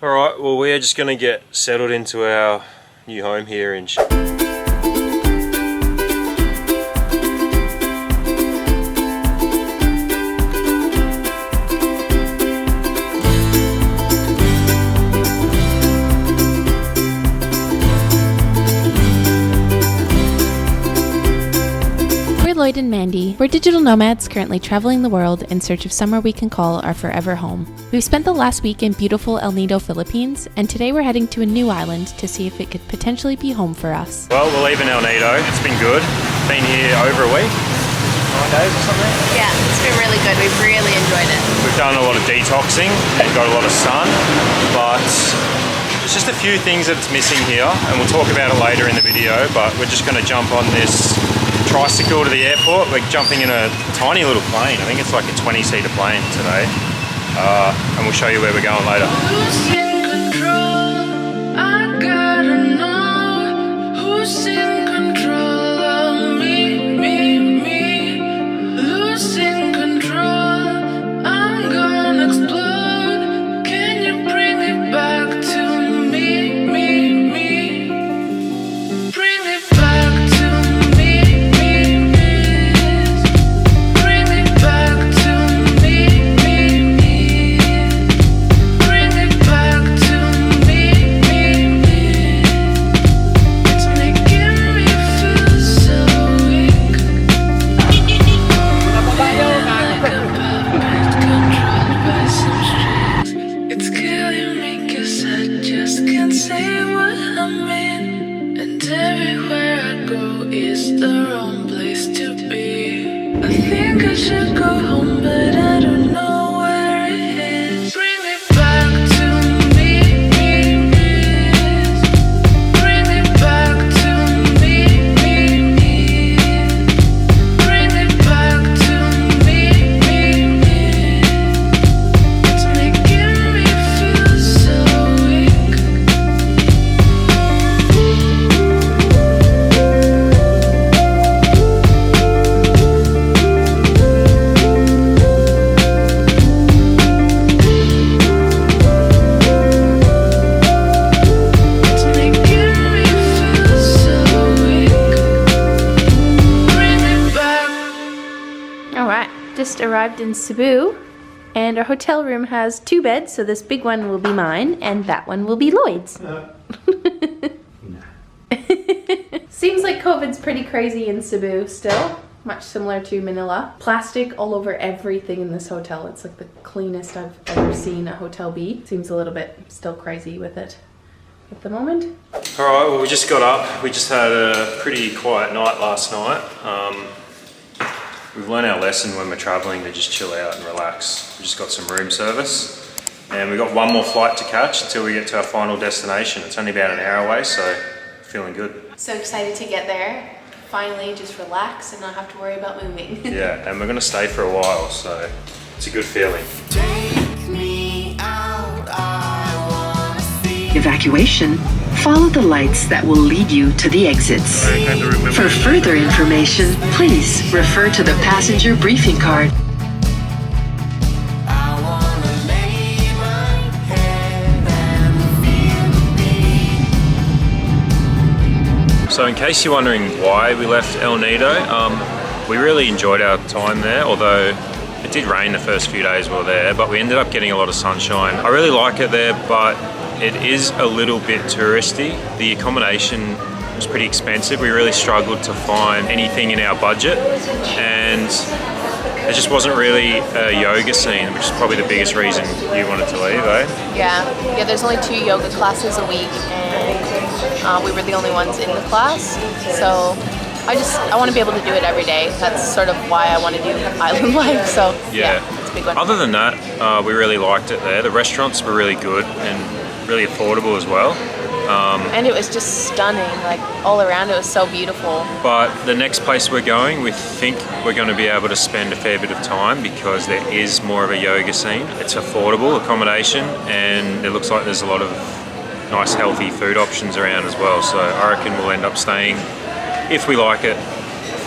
Alright, well we're just going to get settled into our new home here in Lloyd and Mandy. We're digital nomads currently traveling the world in search of somewhere we can call our forever home. We've spent the last week in beautiful El Nido, Philippines, and today we're heading to a new island to see if it could potentially be home for us. Well, we're leaving El Nido. It's been good. Been here over a week. 9 days or something? Yeah, it's been really good. We've really enjoyed it. We've done a lot of detoxing and got a lot of sun, but there's just a few things that it's missing here, and we'll talk about it later in the video, but we're just going to jump on this tricycle to the airport. We're jumping in a tiny little plane. I think it's like a 20-seater plane today, and we'll show you where we're going later. Who's in control? I gotta know who's in control of me, losing control. I'm gonna explode. Can you bring me back to me, bring me back to arrived in Cebu, and our hotel room has 2 beds, so this big one will be mine and that one will be Lloyd's. Seems like COVID's pretty crazy in Cebu still, much similar to Manila. Plastic all over everything in this hotel. It's like the cleanest I've ever seen a hotel be. Seems a little bit still crazy with it at the moment. Alright, well we just got up. We just had a pretty quiet night last night. We've learned our lesson when we're traveling to just chill out and relax. We just got some room service, and we've got one more flight to catch until we get to our final destination. It's only about an hour away, so feeling good. So excited to get there. Finally, just relax and not have to worry about moving. Yeah, and we're going to stay for a while, so it's a good feeling. Take me out, I wanna see. Evacuation. Follow the lights that will lead you to the exits. For further information, please refer to the passenger briefing card. So in case you're wondering why we left El Nido, we really enjoyed our time there, although it did rain the first few days we were there, but we ended up getting a lot of sunshine. I really like it there, but it is a little bit touristy. The accommodation was pretty expensive. We really struggled to find anything in our budget, and there just wasn't really a yoga scene, which is probably the biggest reason you wanted to leave, eh? Yeah, there's only 2 yoga classes a week, and we were the only ones in the class, so I want to be able to do it every day. That's sort of why I want to do island life, so yeah, it's a big one. Other than that, we really liked it there. The restaurants were really good and really affordable as well. And it was just stunning, like all around it was so beautiful. But the next place we're going, we think we're going to be able to spend a fair bit of time because there is more of a yoga scene. It's affordable accommodation, and it looks like there's a lot of nice healthy food options around as well. So I reckon we'll end up staying, if we like it,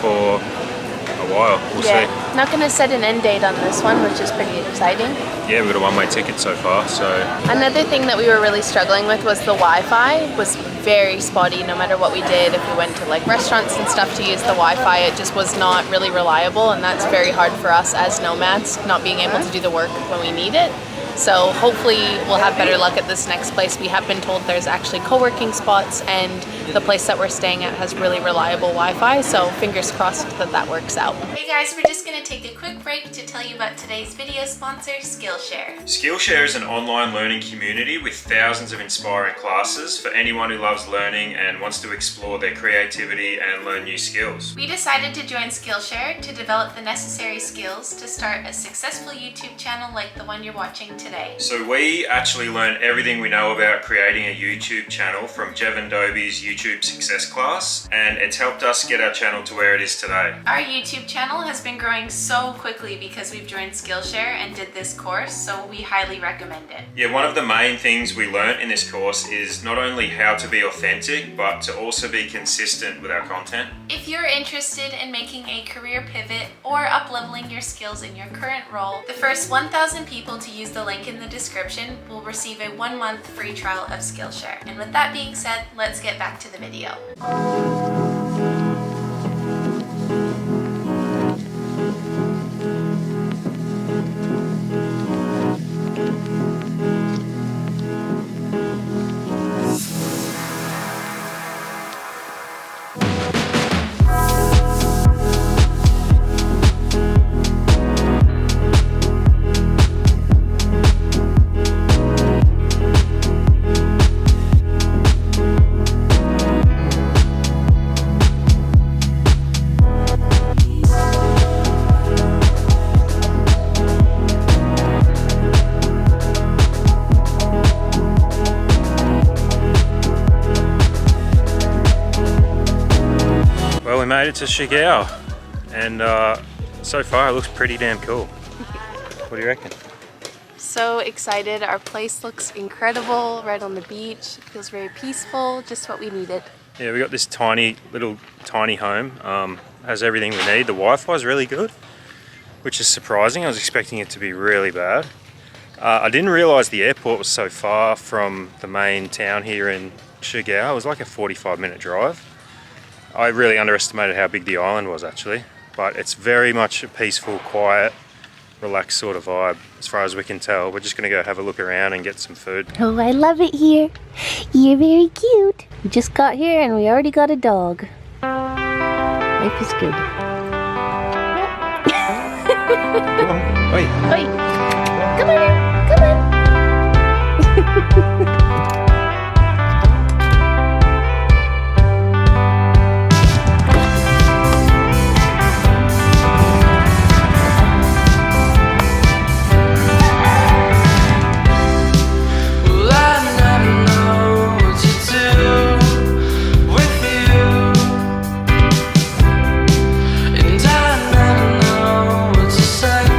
for a while. We'll see. Not going to set an end date on this one, which is pretty exciting. Yeah, we've got a one-way ticket so far, so... Another thing that we were really struggling with was the Wi-Fi was very spotty no matter what we did. If we went to like restaurants and stuff to use the Wi-Fi, it just was not really reliable, and that's very hard for us as nomads, not being able to do the work when we need it. So hopefully we'll have better luck at this next place. We have been told there's actually co-working spots, and the place that we're staying at has really reliable Wi-Fi, so fingers crossed that that works out. Hey guys, we're just going to take a quick break to tell you about today's video sponsor, Skillshare. Skillshare is an online learning community with thousands of inspiring classes for anyone who loves learning and wants to explore their creativity and learn new skills. We decided to join Skillshare to develop the necessary skills to start a successful YouTube channel like the one you're watching today. So we actually learn everything we know about creating a YouTube channel from Jevon Dobie's YouTube Success class, and it's helped us get our channel to where it is today. Our YouTube channel has been growing so quickly because we've joined Skillshare and did this course, so we highly recommend it. Yeah, one of the main things we learnt in this course is not only how to be authentic, but to also be consistent with our content. If you're interested in making a career pivot or up-leveling your skills in your current role, the first 1,000 people to use the link in the description will receive a 1-month free trial of Skillshare. And with that being said, let's get back to the video. Well, we made it to Siargao, and so far it looks pretty damn cool. What do you reckon? So excited. Our place looks incredible, right on the beach. It feels very peaceful, just what we needed. Yeah, we got this tiny home. Has everything we need. The Wi-Fi is really good, which is surprising. I was expecting it to be really bad. I didn't realise the airport was so far from the main town here in Siargao. It was like a 45-minute drive. I really underestimated how big the island was actually, but it's very much a peaceful, quiet, relaxed sort of vibe as far as we can tell. We're just going to go have a look around and get some food. Oh, I love it here. You're very cute. We just got here and we already got a dog. Life is good. Come on, wait. Wait. Come on, come on.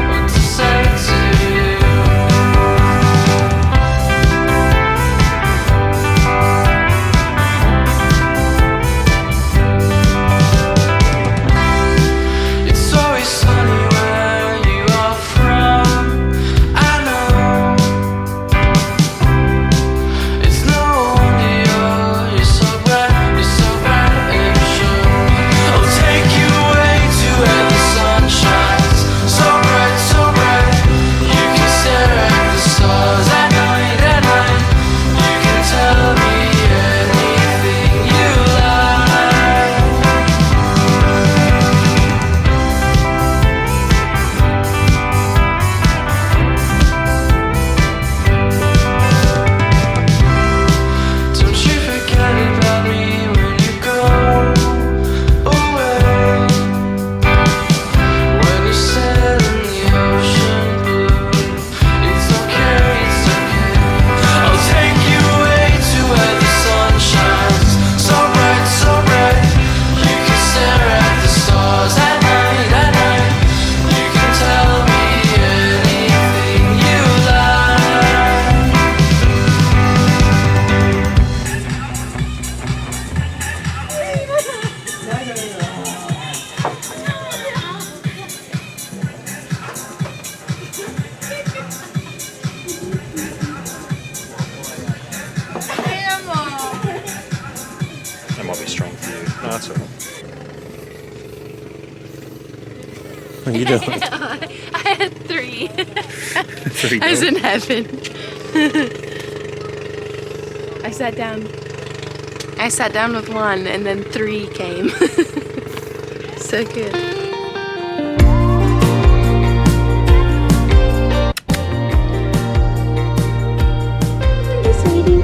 What to say to you? answer. What are you doing? I had 3. 3 I was dogs. in heaven. I sat down with 1 and then 3 came. So good. Hey, sweetie.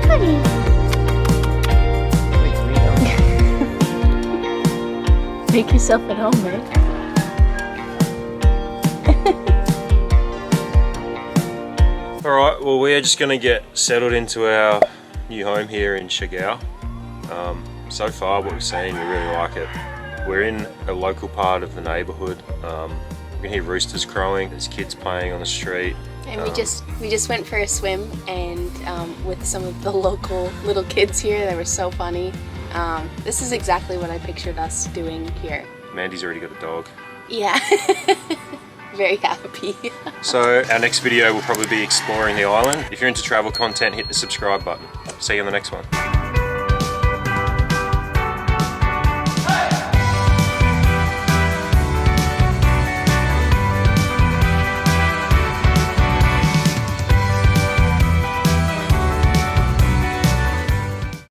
Honey. Make yourself at home, right? Alright, well we are just going to get settled into our new home here in Siargao. So far what we've seen, we really like it. We're in a local part of the neighbourhood. You can hear roosters crowing, there's kids playing on the street. And we just went for a swim and with some of the local little kids here. They were so funny. This is exactly what I pictured us doing here. Mandy's already got a dog. Yeah. Very happy. So our next video will probably be exploring the island. If you're into travel content, hit the subscribe button. See you on the next one.